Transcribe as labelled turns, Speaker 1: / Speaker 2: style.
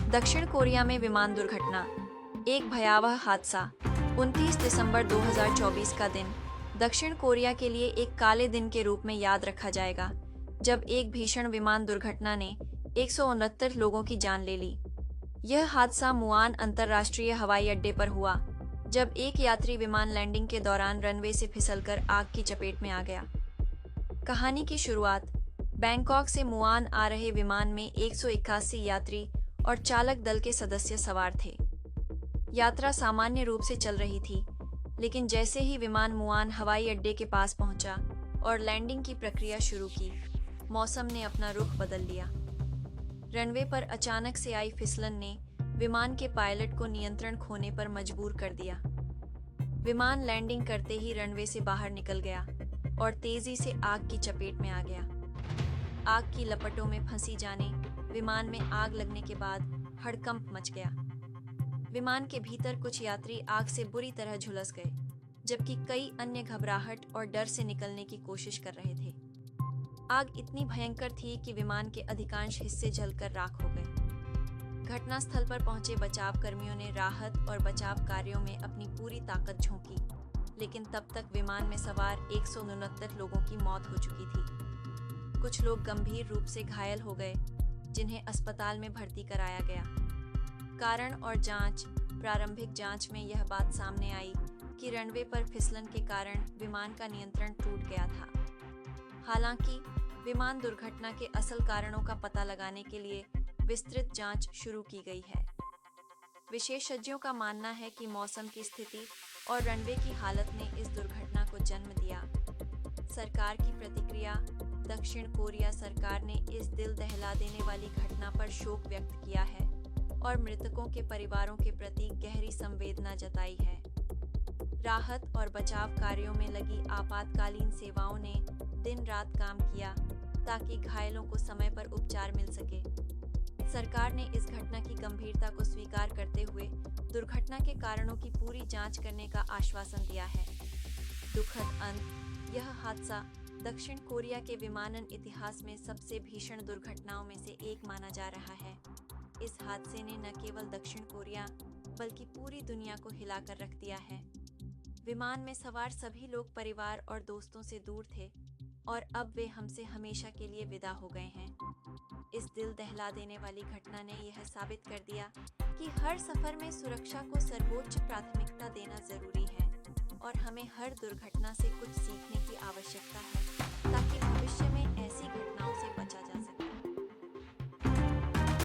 Speaker 1: दक्षिण कोरिया में विमान दुर्घटना, एक भयावह हादसा। 29 दिसंबर 2024 का दिन दक्षिण कोरिया के लिए एक काले दिन के रूप में याद रखा जाएगा, जब एक भीषण विमान दुर्घटना ने 169 लोगों की जान ले ली। यह हादसा मुआन अंतर्राष्ट्रीय हवाई अड्डे पर हुआ, जब एक यात्री विमान लैंडिंग के दौरान रनवे से फिसलकर आग की चपेट में आ गया। कहानी की शुरुआत बैंकॉक से मुआन आ रहे विमान में 181 यात्री और चालक दल के सदस्य सवार थे। यात्रा सामान्य रूप से चल रही थी, लेकिन जैसे ही विमान मुआन हवाई अड्डे के पास पहुंचा और लैंडिंग की प्रक्रिया शुरू की, मौसम ने अपना रुख बदल लिया। रनवे पर अचानक से आई फिसलन ने विमान के पायलट को नियंत्रण खोने पर मजबूर कर दिया। विमान लैंडिंग करते ही रनवे से बाहर निकल गया और तेजी से आग की चपेट में आ गया। आग की लपटों में फंसी जाने विमान में आग लगने के बाद हड़कंप मच गया। विमान के भीतर कुछ यात्री आग से बुरी तरह झुलस गए, जबकि कई अन्य घबराहट और डर से निकलने की कोशिश कर रहे थे। आग इतनी भयंकर थी कि विमान के अधिकांश हिस्से जलकर राख हो गए। घटनास्थल पर पहुंचे बचाव कर्मियों ने राहत और बचाव कार्यों में अपनी पूरी ताकत झोंकी, लेकिन तब तक विमान में सवार 169 लोगों की मौत हो चुकी थी। कुछ लोग गंभीर रूप से घायल हो गए, जिन्हें अस्पताल में भर्ती कराया गया। कारण और जांच प्रारंभिक जांच में यह बात सामने आई कि रनवे पर फिसलन के कारण विमान का नियंत्रण टूट गया था। हालांकि विमान दुर्घटना के असल कारणों का पता लगाने के लिए विस्तृत जांच शुरू की गई है। विशेषज्ञों का मानना है कि मौसम की स्थिति और रनवे की हालत ने इस दुर्घटना को जन्म दिया। सरकार की प्रतिक्रिया। दक्षिण कोरिया सरकार ने इस दिल दहला देने वाली घटना पर शोक व्यक्त किया है और मृतकों के परिवारों के प्रति गहरी संवेदना जताई है। राहत और बचाव कार्यों में लगी आपातकालीन सेवाओं ने दिन रात काम किया ताकि घायलों को समय पर उपचार मिल सके। सरकार ने इस घटना की गंभीरता को स्वीकार करते हुए दुर्घटना के कारणों की पूरी जांच करने का आश्वासन दिया है। दुखद अंत। यह हादसा दक्षिण कोरिया के विमानन इतिहास में सबसे भीषण दुर्घटनाओं में से एक माना जा रहा है। इस हादसे ने न केवल दक्षिण कोरिया बल्कि पूरी दुनिया को हिलाकर रख दिया है। विमान में सवार सभी लोग परिवार और दोस्तों से दूर थे और अब वे हमसे हमेशा के लिए विदा हो गए हैं। इस दिल दहला देने वाली घटना ने यह साबित कर दिया कि हर सफर में सुरक्षा को सर्वोच्च प्राथमिकता देना जरूरी है और हमें हर दुर्घटना से कुछ सीखने की आवश्यकता है, ताकि भविष्य में